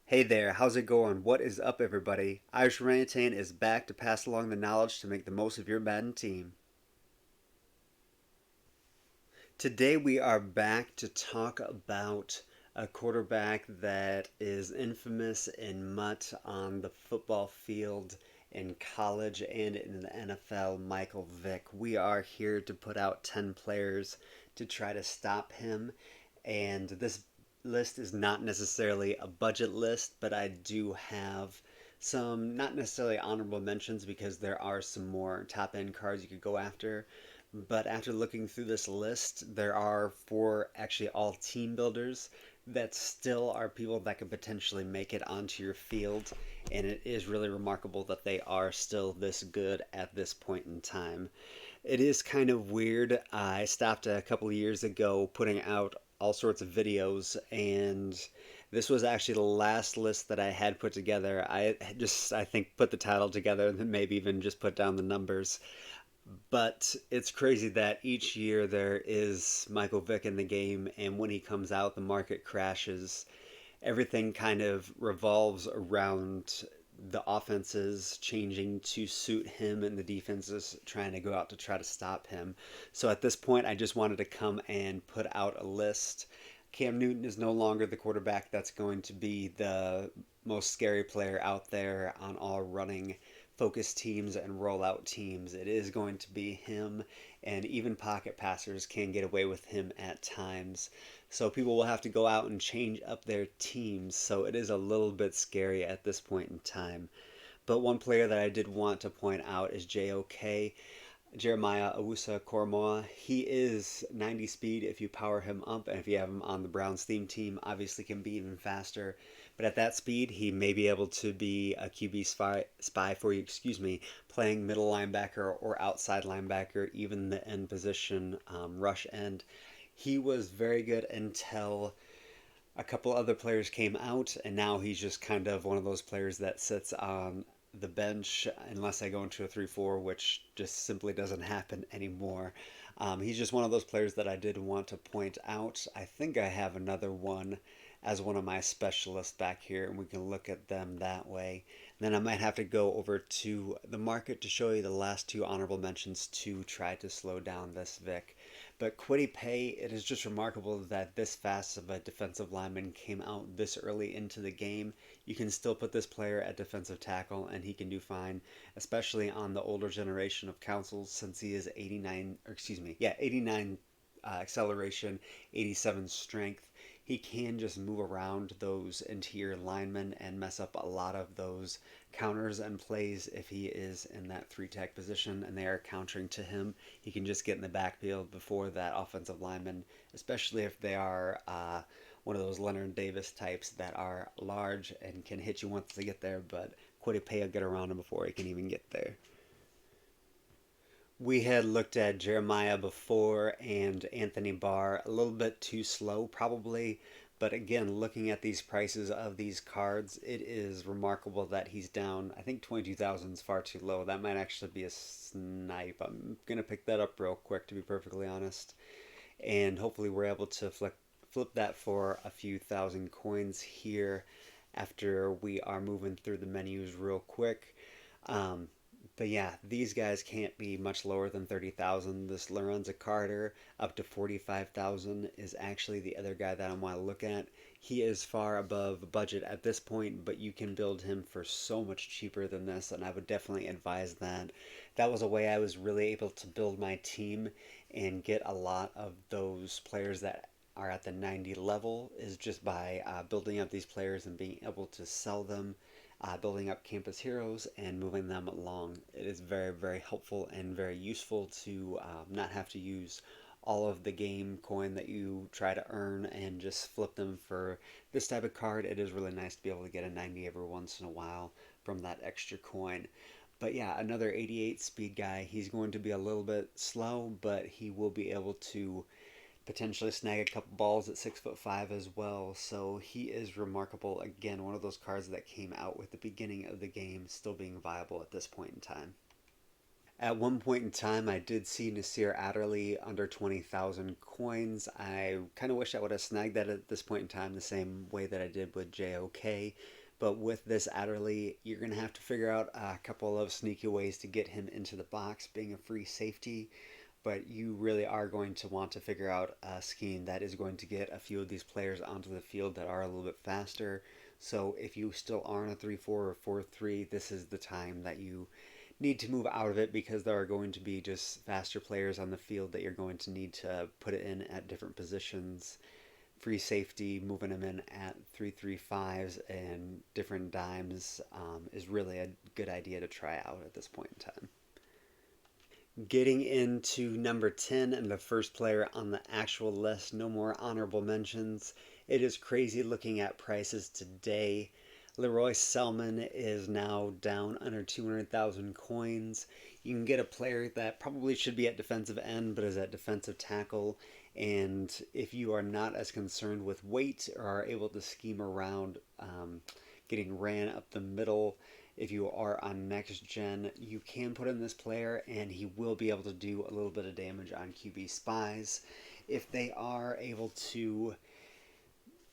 Hey there, how's it going? What is up, everybody? Irish Orangutan is back to pass along the knowledge to make the most of your Madden team. Today, we are back to talk about a quarterback that is infamous in mutt on the football field, in college, and in the NFL, Michael Vick. We are here to put out 10 players to try to stop him, and this list is not necessarily a budget list, but I do have some not necessarily honorable mentions because there are some more top end cards you could go after. But after looking through this list, there are four actually all team builders that still are people that could potentially make it onto your field. And it is really remarkable that they are still this good at this point in time. It is kind of weird. I stopped a couple of years ago putting out all sorts of videos, and this was actually the last list that I had put together. I think, put the title together and then maybe even just put down the numbers. But it's crazy that each year there is Michael Vick in the game, and when he comes out, the market crashes. Everything kind of revolves around the offenses changing to suit him and the defenses trying to go out to try to stop him. So at this point, I just wanted to come and put out a list. Cam Newton is no longer the quarterback that's going to be the most scary player out there on all running focus teams and rollout teams. It is going to be him, and even pocket passers can get away with him at times. So people will have to go out and change up their teams. So it is a little bit scary at this point in time. But one player that I did want to point out is JOK. Jeremiah Owusa Koromoa. He is 90 speed if you power him up, and if you have him on the Browns theme team, obviously can be even faster. But at that speed, he may be able to be a QB spy for you, playing middle linebacker or outside linebacker, even the end position, rush end. He was very good until a couple other players came out, and now he's just kind of one of those players that sits on the bench unless I go into a 3-4, which just simply doesn't happen anymore. He's just one of those players that I did want to point out. I think I have another one as one of my specialists back here, and we can look at them that way. And then I might have to go over to the market to show you the last two honorable mentions to try to slow down this Vic. But Kwity Paye, it is just remarkable that this fast of a defensive lineman came out this early into the game. You can still put this player at defensive tackle, and he can do fine, especially on the older generation of councils, since he is 89 acceleration, 87 strength. He can just move around those interior linemen and mess up a lot of those counters and plays if he is in that three tech position and they are countering to him. He can just get in the backfield before that offensive lineman, especially if they are one of those Leonard Davis types that are large and can hit you once they get there, but Kwity Paye will get around him before he can even get there. We had looked at Jeremiah before and Anthony Barr a little bit too slow, probably. But again, looking at these prices of these cards, it is remarkable that he's down. I think 22,000 is far too low. That might actually be a snipe. I'm going to pick that up real quick, to be perfectly honest. And hopefully, we're able to flip that for a few thousand coins here after we are moving through the menus real quick. But yeah, these guys can't be much lower than 30,000. This Lorenzo Carter up to 45,000 is actually the other guy that I want to look at. He is far above budget at this point, but you can build him for so much cheaper than this, and I would definitely advise that. That was a way I was really able to build my team and get a lot of those players that are at the 90 level is just by building up these players and being able to sell them, building up campus heroes and moving them along. It is very, very helpful and very useful to not have to use all of the game coin that you try to earn and just flip them for this type of card. It is really nice to be able to get a 90 every once in a while from that extra coin. But yeah, another 88 speed guy. He's going to be a little bit slow, but he will be able to potentially snag a couple balls at 6'5" as well. So he is remarkable. Again, one of those cards that came out with the beginning of the game still being viable at this point in time. At one point in time, I did see Nasir Adderley under 20,000 coins. I kind of wish I would have snagged that at this point in time the same way that I did with JOK. But with this Adderley, you're going to have to figure out a couple of sneaky ways to get him into the box, being a free safety. But you really are going to want to figure out a scheme that is going to get a few of these players onto the field that are a little bit faster. So if you still are in a 3-4 or 4-3, this is the time that you need to move out of it, because there are going to be just faster players on the field that you're going to need to put it in at different positions. Free safety, moving them in at 3-3-5s and different dimes is really a good idea to try out at this point in time. Getting into number 10 and the first player on the actual list, no more honorable mentions. It is crazy looking at prices today. Roy Selmon is now down under 200,000 coins. You can get a player that probably should be at defensive end but is at defensive tackle. And if you are not as concerned with weight or are able to scheme around getting ran up the middle, if you are on next gen, you can put in this player and he will be able to do a little bit of damage on QB spies. If they are able to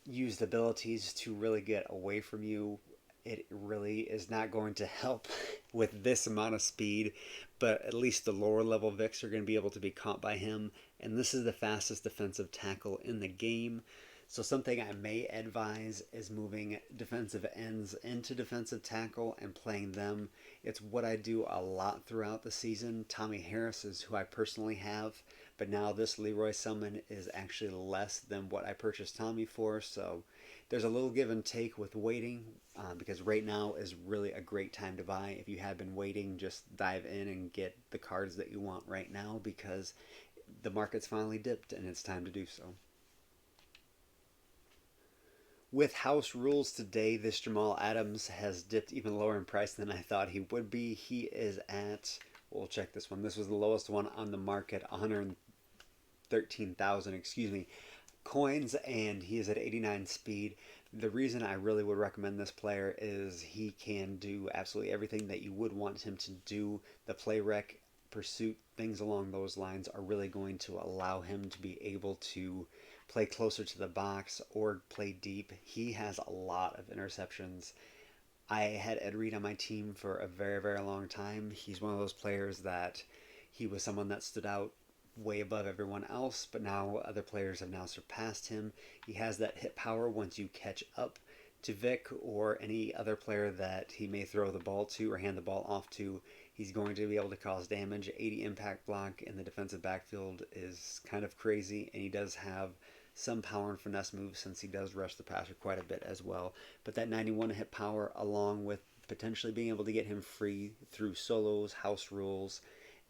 use the abilities to really get away from you, it really is not going to help with this amount of speed, but at least the lower level Vicks are going to be able to be caught by him, and this is the fastest defensive tackle in the game. So something I may advise is moving defensive ends into defensive tackle and playing them. It's what I do a lot throughout the season. Tommy Harris is who I personally have, but now this Roy Selmon is actually less than what I purchased Tommy for, so there's a little give and take with waiting, because right now is really a great time to buy. If you have been waiting, just dive in and get the cards that you want right now, because the market's finally dipped and it's time to do so. With house rules today, this Jamal Adams has dipped even lower in price than I thought he would be. He is at, we'll check this one. This was the lowest one on the market, 113,000, coins, and he is at 89 speed. The reason I really would recommend this player is he can do absolutely everything that you would want him to do. The play rec, pursuit, things along those lines are really going to allow him to be able to play closer to the box or play deep. He has a lot of interceptions. I had Ed Reed on my team for a very, very long time. He's one of those players that he was someone that stood out way above everyone else, but now other players have now surpassed him. He has that hit power once you catch up to Vick or any other player that he may throw the ball to or hand the ball off to. He's going to be able to cause damage. 80 impact block in the defensive backfield is kind of crazy, and he does have some power and finesse moves since he does rush the passer quite a bit as well. But that 91 hit power, along with potentially being able to get him free through solos, house rules,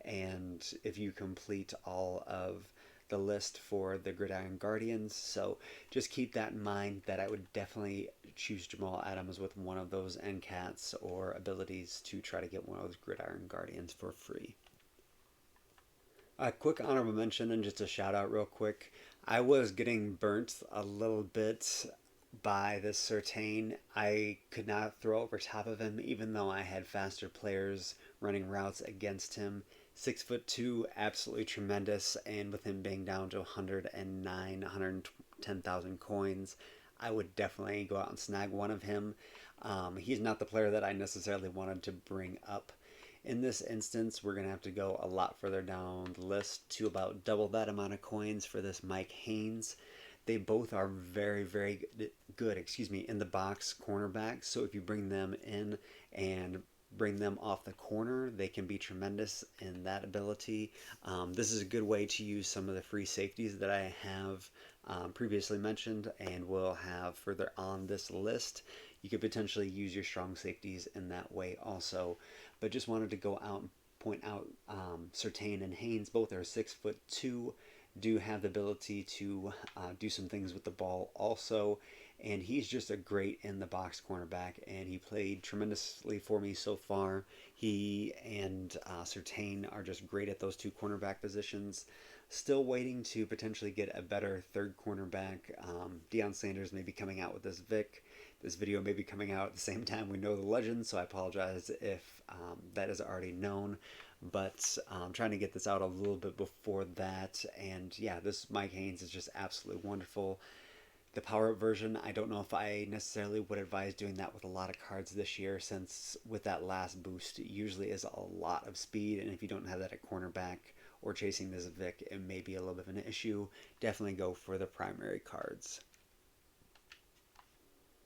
and if you complete all of the list for the Gridiron Guardians. So just keep that in mind, that I would definitely choose Jamal Adams with one of those NCATs or abilities to try to get one of those Gridiron Guardians for free. A quick honorable mention and just a shout out real quick. I was getting burnt a little bit by this Certain. I could not throw over top of him even though I had faster players running routes against him. 6'2", absolutely tremendous, and with him being down to 110,000 coins, I would definitely go out and snag one of him. He's not the player that I necessarily wanted to bring up. In this instance, we're going to have to go a lot further down the list to about double that amount of coins for this Mike Haynes. They both are very, very good, in the box cornerbacks. So if you bring them in and bring them off the corner, they can be tremendous in that ability. This is a good way to use some of the free safeties that I have previously mentioned and will have further on this list. You could potentially use your strong safeties in that way also. But just wanted to go out and point out Certain and Haynes, both are 6'2", do have the ability to do some things with the ball also. And he's just a great in the box cornerback, and he played tremendously for me so far. He and Certain are just great at those two cornerback positions. Still waiting to potentially get a better third cornerback. Deion Sanders may be coming out with this Vick. This video may be coming out at the same time we know the legend, so I apologize if that is already known. But I'm trying to get this out a little bit before that. And yeah, this Mike Haynes is just absolutely wonderful. The power up version, I don't know if I necessarily would advise doing that with a lot of cards this year, since with that last boost, it usually is a lot of speed, and if you don't have that at cornerback or chasing this Vick, it may be a little bit of an issue. Definitely go for the primary cards.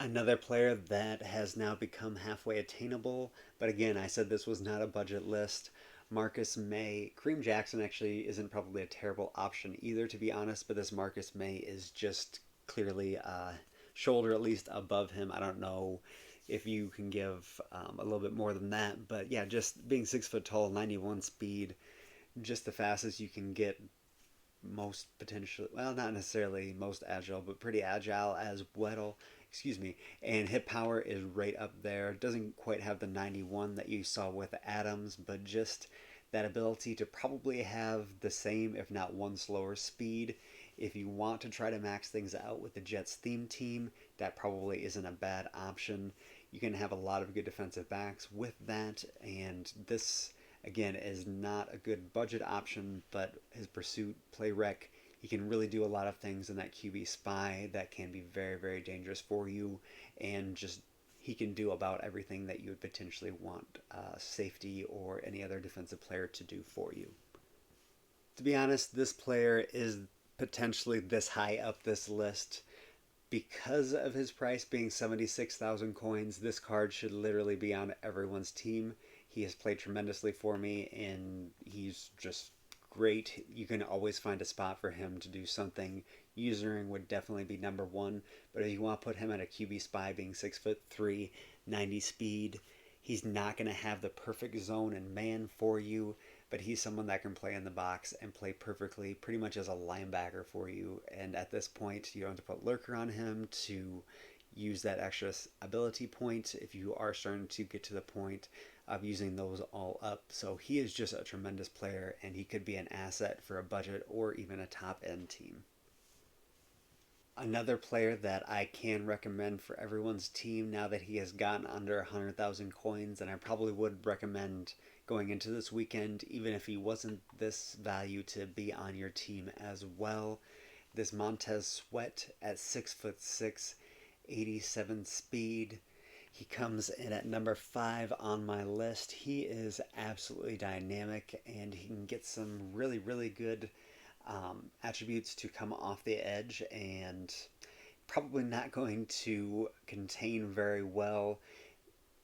Another player that has now become halfway attainable, but again, I said this was not a budget list. Marcus Maye. Kareem Jackson actually isn't probably a terrible option either, to be honest, but this Marcus Maye is just clearly a shoulder at least above him. I don't know if you can give a little bit more than that, but yeah, just being 6 foot tall, 91 speed, just the fastest you can get, most potentially, well, not necessarily most agile, but pretty agile as well. Excuse me. And hit power is right up there. Doesn't quite have the 91 that you saw with Adams, but just that ability to probably have the same, if not one slower speed. If you want to try to max things out with the Jets theme team, that probably isn't a bad option. You can have a lot of good defensive backs with that, and this again is not a good budget option, but his pursuit, play rec, he can really do a lot of things in that QB spy that can be very, very dangerous for you, and just he can do about everything that you would potentially want safety or any other defensive player to do for you. To be honest, this player is potentially this high up this list because of his price being 76,000 coins. This card should literally be on everyone's team. He has played tremendously for me, and he's just great. You can always find a spot for him to do something. Usering would definitely be number one, but if you want to put him at a QB spy, being 6'3", 90 speed, he's not going to have the perfect zone and man for you, but he's someone that can play in the box and play perfectly, pretty much as a linebacker for you. And at this point, you don't have to put lurker on him to use that extra ability point if you are starting to get to the point of using those all up. So he is just a tremendous player, and he could be an asset for a budget or even a top end team. Another player that I can recommend for everyone's team now that he has gotten under 100,000 coins, and I probably would recommend going into this weekend, even if he wasn't this value, to be on your team as well. This Montez Sweat at 6'6", 87 speed. He comes in at number 5 on my list. He is absolutely dynamic, and he can get some really, really good attributes to come off the edge, and probably not going to contain very well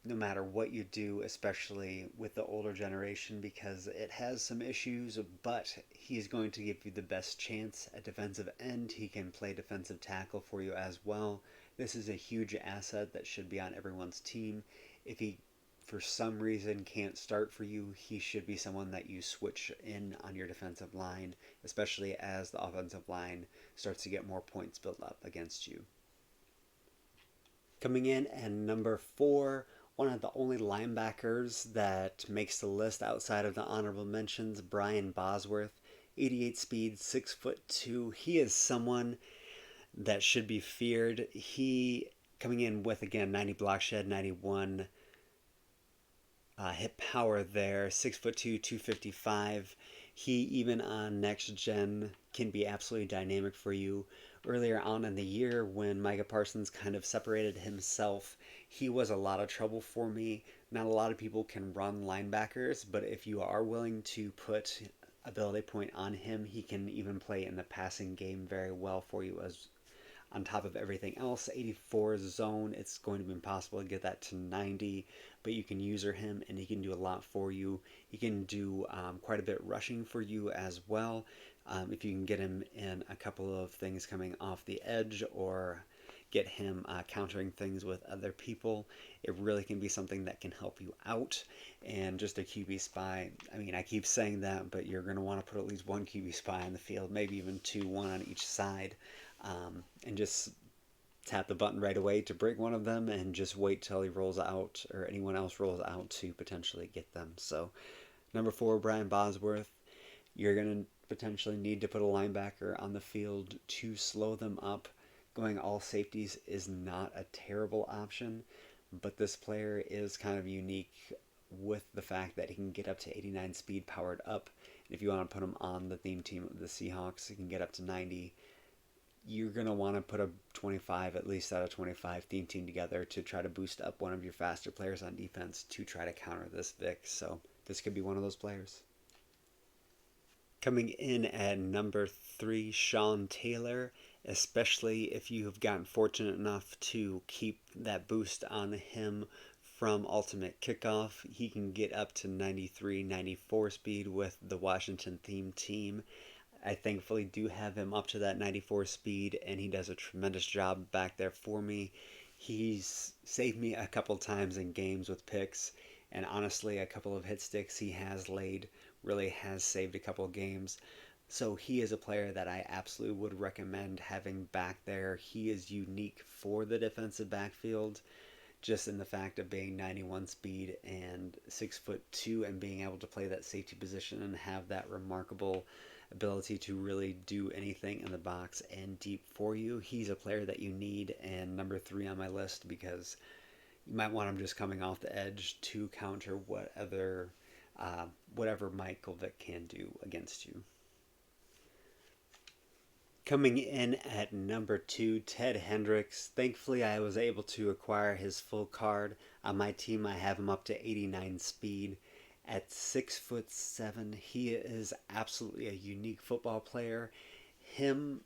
no matter what you do, especially with the older generation, because it has some issues, but he's going to give you the best chance at defensive end. He can play defensive tackle for you as well. This is a huge asset that should be on everyone's team. If he for some reason can't start for you, he should be someone that you switch in on your defensive line, especially as the offensive line starts to get more points built up against you. Coming in at number 4, one of the only linebackers that makes the list outside of the honorable mentions, Brian Bosworth, 88 speed, 6'2". He is someone that should be feared. He coming in with, again, 90 block shed, 91 hit power there, 6'2", 255. He, even on next gen, can be absolutely dynamic for you. Earlier on in the year, when Micah Parsons kind of separated himself, he was a lot of trouble for me. Not a lot of people can run linebackers, but if you are willing to put ability point on him, he can even play in the passing game very well for you. As on top of everything else, 84 zone, it's going to be impossible to get that to 90, but you can user him and he can do a lot for you. He can do quite a bit rushing for you as well. If you can get him in a couple of things coming off the edge, or get him countering things with other people, it really can be something that can help you out. And just a QB spy, I mean, I keep saying that, but you're going to want to put at least one QB spy on the field, maybe even 2, one on each side, and just tap the button right away to break one of them, and just wait till he rolls out or anyone else rolls out to potentially get them. So number 4, Brian Bosworth. You're going to potentially need to put a linebacker on the field to slow them up, going all safeties is not a terrible option, but this player is kind of unique with the fact that he can get up to 89 speed powered up. And if you want to put him on the theme team of the Seahawks, he can get up to 90. You're going to want to put a 25, at least out of 25 theme team together to try to boost up one of your faster players on defense to try to counter this Vick. So this could be one of those players. Coming in at number 3, Sean Taylor, especially if you have gotten fortunate enough to keep that boost on him from Ultimate Kickoff. He can get up to 93, 94 speed with the Washington theme team. I thankfully do have him up to that 94 speed, and he does a tremendous job back there for me. He's saved me a couple times in games with picks, and honestly, a couple of hit sticks he has laid really has saved a couple of games. So he is a player that I absolutely would recommend having back there. He is unique for the defensive backfield, just in the fact of being 91 speed and 6'2" and being able to play that safety position and have that remarkable ability to really do anything in the box and deep for you. He's a player that you need, and number 3 on my list because you might want him just coming off the edge to counter whatever Michael Vick can do against you. Coming in at number 2, Ted Hendricks. Thankfully, I was able to acquire his full card. On my team, I have him up to 89 speed. At 6'7", he is absolutely a unique football player. Him,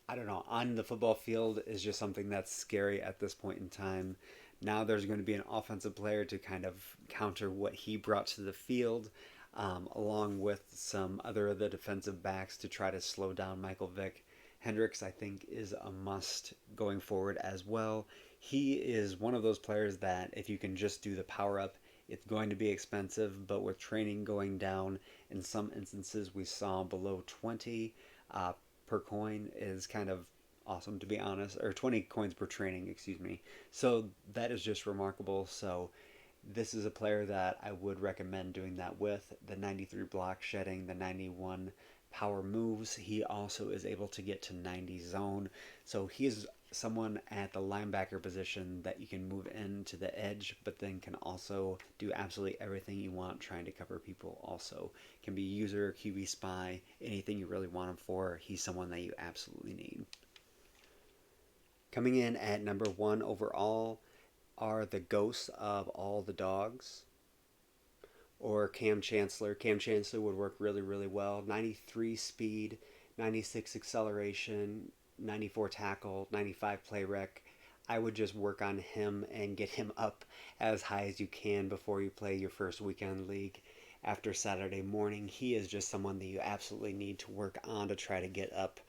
I don't know, on the football field is just something that's scary at this point in time. Now there's going to be an offensive player to kind of counter what he brought to the field, along with some other of the defensive backs to try to slow down Michael Vick. Hendricks, I think, is a must going forward as well. He is one of those players that if you can just do the power-up, it's going to be expensive, but with training going down, in some instances we saw below 20 per coin is kind of awesome, to be honest, or 20 coins per training, excuse me. So that is just remarkable. So this is a player that I would recommend doing that with. The 93 block shedding, the 91 power moves. He also is able to get to 90 zone. So he is someone at the linebacker position that you can move into the edge, but then can also do absolutely everything you want trying to cover people also. Can be user, QB spy, anything you really want him for. He's someone that you absolutely need. Coming in at number 1 overall are the ghosts of all the dogs, or Cam Chancellor. Cam Chancellor would work really, really well. 93 speed, 96 acceleration, 94 tackle, 95 play rec. I would just work on him and get him up as high as you can before you play your first weekend league after Saturday morning. He is just someone that you absolutely need to work on to try to get up.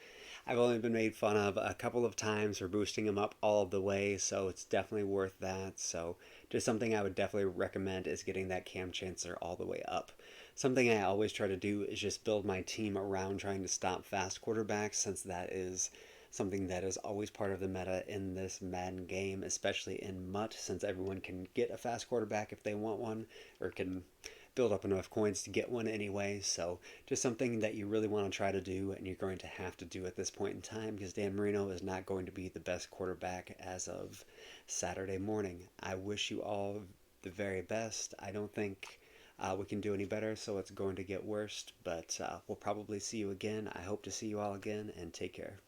I've only been made fun of a couple of times for boosting him up all of the way, so it's definitely worth that. So just something I would definitely recommend is getting that Cam Chancellor all the way up. Something I always try to do is just build my team around trying to stop fast quarterbacks, since that is something that is always part of the meta in this Madden game, especially in MUT, since everyone can get a fast quarterback if they want one, or can build up enough coins to get one anyway. So just something that you really want to try to do, and you're going to have to do at this point in time, because Dan Marino is not going to be the best quarterback as of Saturday morning. I wish you all the very best. I don't think we can do any better, so it's going to get worse, but we'll probably see you again. I hope to see you all again, and take care.